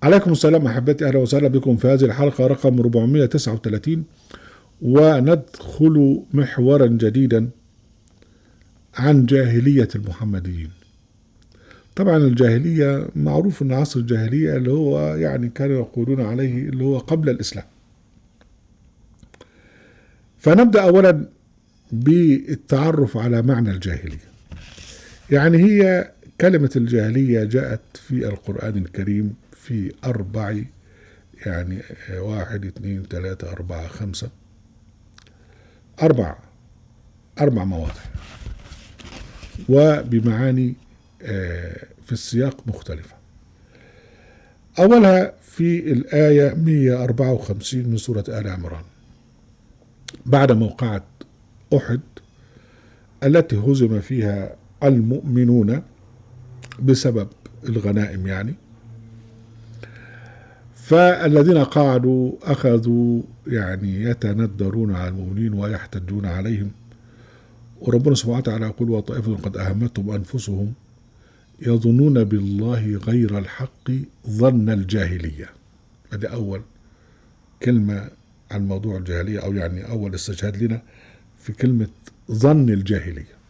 عليكم السلام أحبتي، أهلا وسهلا بكم في هذه الحلقة رقم 439، وندخل محورا جديدا عن جاهلية المحمديين. طبعا الجاهلية معروف أن عصر الجاهلية اللي هو يعني كانوا يقولون عليه اللي هو قبل الإسلام. فنبدأ أولا بالتعرف على معنى الجاهلية. يعني هي كلمة الجاهلية جاءت في القرآن الكريم في يعني 1 2 3 4 5 أربع مواضع، وبمعاني في السياق مختلفة. أولها في الآية 154 من سورة آل عمران بعد موقعة أحد التي هزم فيها المؤمنون بسبب الغنائم يعني. فالذين قعدوا أخذوا يعني يتندرون على المؤمنين ويحتجون عليهم، وربنا سبحانه وتعالى يقول: وطائفة قد أهمتهم أنفسهم يظنون بالله غير الحق ظن الجاهلية. هذه أول كلمة عن موضوع الجاهلية، أو يعني أول استشهاد لنا في كلمة ظن الجاهلية.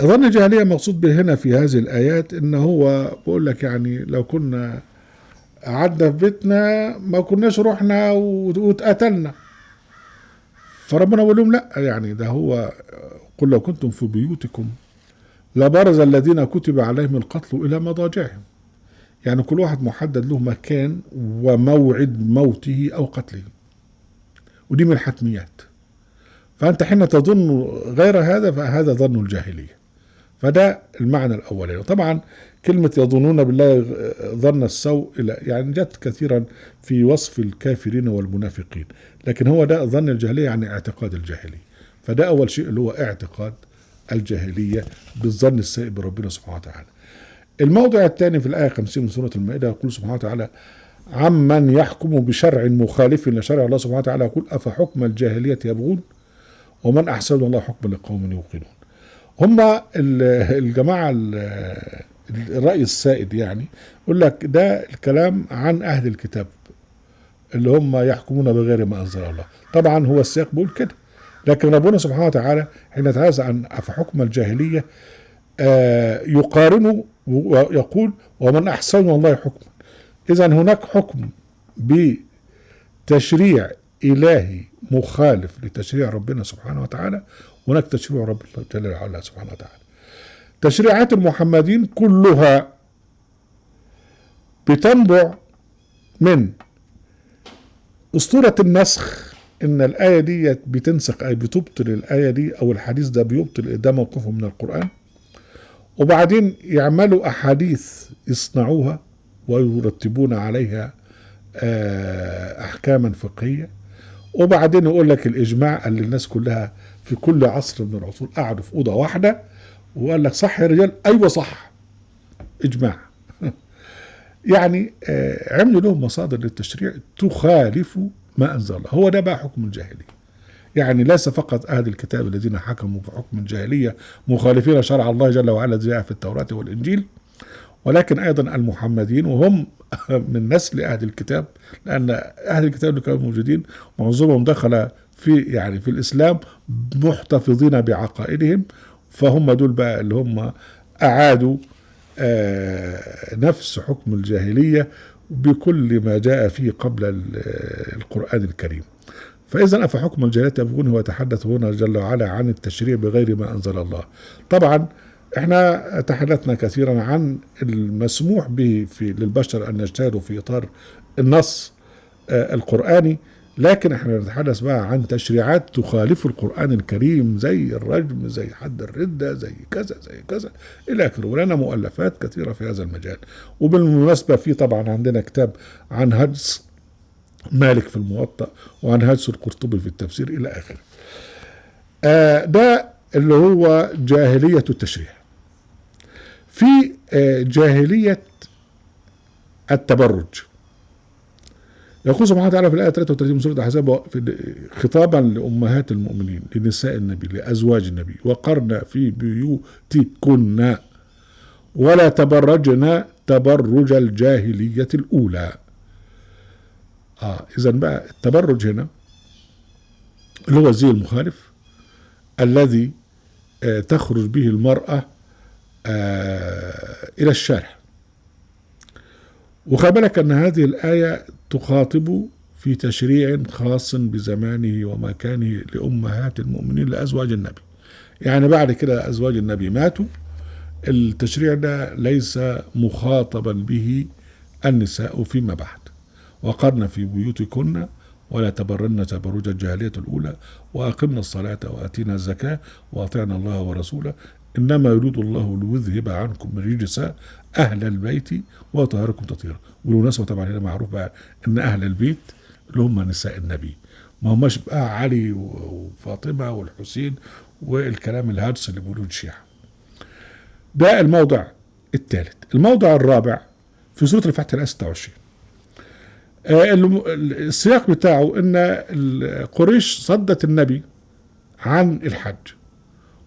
ظن الجاهلية مقصود به هنا في هذه الآيات إن هو بقول لك يعني لو كنا قعدنا في بيتنا ما كناش رحنا واتقتلنا. فربنا بيقول لهم لا، يعني ده هو قل لو كنتم في بيوتكم لبرز الذين كتب عليهم القتل إلى مضاجعهم. يعني كل واحد محدد له مكان وموعد موته أو قتله، ودي من الحتميات. فأنت حين تظن غير هذا فهذا ظن الجاهلية. فده المعنى الأولي. طبعا كلمة يظنون بالله ظن السوء يعني جت كثيرا في وصف الكافرين والمنافقين، لكن هو ده ظن الجاهلية يعني اعتقاد الجاهلية. فده أول شيء اللي هو اعتقاد الجاهلية بالظن السيء بربنا سبحانه وتعالى. الموضع الثاني في الآية 50 من سورة المائدة يقول سبحانه وتعالى: عمن يحكم بشرع مخالف لشرع الله سبحانه وتعالى يقول: أفحكم الجاهلية يبغون ومن أحسن الله حكما لقوم يوقنون. هم الجماعة الرأي السائد يعني يقول لك ده الكلام عن أهل الكتاب اللي هم يحكمون بغير ما أنزل الله. طبعا هو السياق بيقول كده، لكن ربنا سبحانه وتعالى حين يتحدث عن أفحكم الجاهلية يقارن ويقول: ومن أحسن الله حكما. إذا هناك حكم بتشريع إلهي مخالف لتشريع ربنا سبحانه وتعالى، هناك تشريع رب جل وعلا سبحانه وتعالى. تشريعات المحمدين كلها بتنبع من أسطورة النسخ، إن الآية دي بتنسخ أي بتبطل الآية دي، أو الحديث ده بيبطل، ده موقفه من القرآن. وبعدين يعملوا أحاديث يصنعوها ويرتبون عليها أحكاما فقهية. وبعدين يقول لك الإجماع اللي الناس كلها في كل عصر من العصور قعدوا في أوضة واحدة وقال لك: صح يا رجال؟ أيوة صح، إجماع. يعني عملوا لهم مصادر للتشريع تخالف ما أنزل الله. هو ده بقى حكم الجاهلية. يعني ليس فقط أهل الكتاب الذين حكموا بحكم الجاهلية مخالفين شرع الله جل وعلا جاء في التوراة والإنجيل، ولكن أيضا المحمدين، وهم من نسل أهل الكتاب، لأن أهل الكتاب اللي كانوا موجودين معظمهم دخل في الإسلام محتفظين بعقائدهم. فهم دول بقى اللي هم أعادوا نفس حكم الجاهلية بكل ما جاء فيه قبل القرآن الكريم. فإذا أفحكم الجاهلية يبغون، هو يتحدث هنا جل وعلا عن التشريع بغير ما أنزل الله. طبعا احنا تحدثنا كثيرا عن المسموح به للبشر أن يجتهدوا في إطار النص القرآني، لكن احنا نتحدث بقى عن تشريعات تخالف القرآن الكريم، زي الرجم، زي حد الردة، زي كذا زي كذا إلى آخره. ولنا مؤلفات كثيرة في هذا المجال. وبالمناسبة في طبعا عندنا كتاب عن هجس مالك في الموطأ، وعن هجس القرطبي في التفسير إلى آخره. ده اللي هو جاهلية التشريع. في جاهلية التبرج. يقول سبحانه وتعالى في الآية 33 من سورة الأحزاب خطابا لأمهات المؤمنين، لنساء النبي، لأزواج النبي: وقرن في بيوتكن ولا تبرجن تبرج الجاهلية الأولى. إذا بقى التبرج هنا اللي هو الزي المخالف الذي تخرج به المرأة إلى الشارع. وخلي بالك أن هذه الآية تخاطب في تشريع خاص بزمانه ومكانه لأمهات المؤمنين لأزواج النبي. يعني بعد كده أزواج النبي ماتوا، التشريع ده ليس مخاطبا به النساء فيما بعد. وقرن في بيوتكن ولا تبرن تبرج الجاهلية الأولى وأقمنا الصلاة وآتينا الزكاة وأطعنا الله ورسوله إنما يريد الله ليذهب عنكم الرجس أهل البيت ويطهركم تطهيرا. بالمناسبة طبعا هنا معروف بقى إن أهل البيت اللي هم نساء النبي، ما هماش بقى علي وفاطمة والحسين والكلام الهجس اللي بيقولوه الشيعة. ده الموضع الثالث. الموضع الرابع في سورة الفتح الآية 26. السياق بتاعه ان قريش صدت النبي عن الحج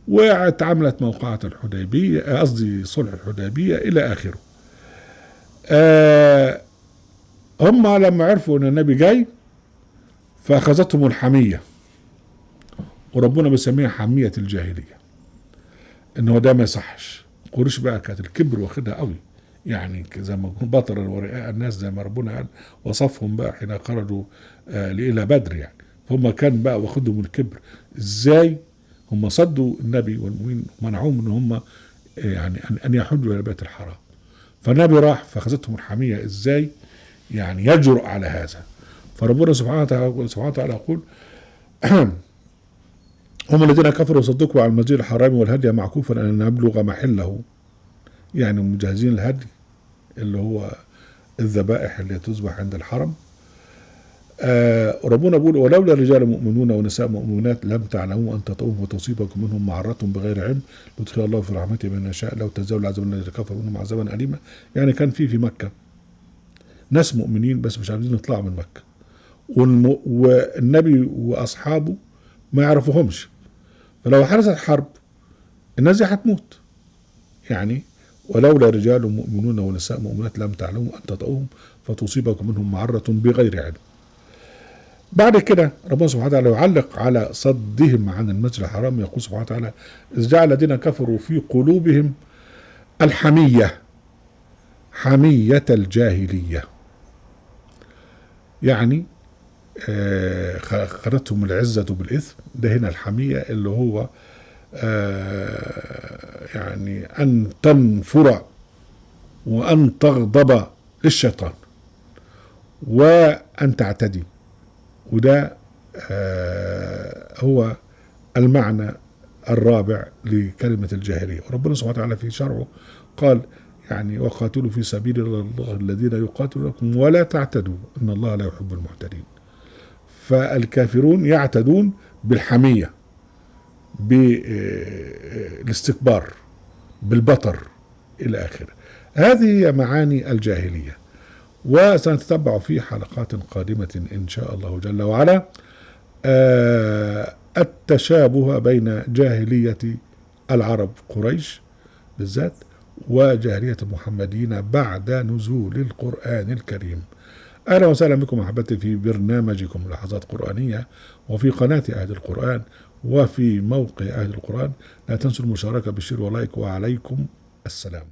واتعملت موقعة الحديبية، قصدي صلح الحديبية الى اخره. هم لما عرفوا ان النبي جاي فاخذتهم الحمية، وربنا بيسميها حمية الجاهلية، ان هو ده ما يصحش. قريش بقى كانت الكبر واخدها قوي، يعني زي ما يكون بطرا ورئاء الناس زي ما ربنا قال وصفهم بقى حين خرجوا إلى بدر. يعني فهم كان بقى واخدهم الكبر. ازاي هم صدوا النبي والمؤمنين ومنعوهم ان هم يعني ان يحجوا الى بيت الحرام، فالنبي راح فاخذتهم الحمية. ازاي يعني يجرؤ على هذا؟ فربنا سبحانه وتعالى يقول هم الذين كفروا وصدقوا على المسجد الحرام والهدي معكوفا ان يبلغ محله، يعني مجهزين الهدي اللي هو الذبائح اللي تذبح عند الحرم. ربنا بيقول ولولا رجال مؤمنون ونساء مؤمنات لم تعلموا ان تطؤوهم وتصيبكم منهم معرة بغير علم يدخل الله في رحمته من يشاء لو تزاولوا عذاب الذين كفروا منهم عذابا اليما. يعني كان في مكة ناس مؤمنين بس مش عايزين يطلعوا من مكة، والنبي واصحابه ما يعرفوهمش، فلو حدثت حرب الناس دي هتموت. يعني ولولا رجال مؤمنون ونساء مؤمنات لم تعلموا أن تطؤوهم فتصيبكم منهم معرة بغير علم. بعد كده ربنا سبحانه وتعالى يعلق على صدهم عن المسجد الحرام، يقول سبحانه وتعالى إذ جعل الذين كفروا في قلوبهم الحمية حمية الجاهلية، يعني خرتهم العزة بالإثم. ده هنا الحمية اللي هو يعني أن تنفر وأن تغضب للشيطان وأن تعتدي. وده هو المعنى الرابع لكلمة الجاهلية. وربنا سبحانه وتعالى في شرعه قال يعني وقاتلوا في سبيل الله الذين يقاتلونكم ولا تعتدوا إن الله لا يحب المعتدين. فالكافرون يعتدون بالحمية، بالاستكبار، بالبطر إلى آخره. هذه هي معاني الجاهلية، وسنتتبع في حلقات قادمة إن شاء الله جل وعلا التشابه بين جاهلية العرب قريش بالذات وجاهلية المحمديين بعد نزول القرآن الكريم. أهلا وسهلا بكم أحبتي في برنامجكم لحظات قرآنية، وفي قناة أهل القرآن، وفي موقع أهل القرآن. لا تنسوا المشاركة بالشير ولايك، وعليكم السلام.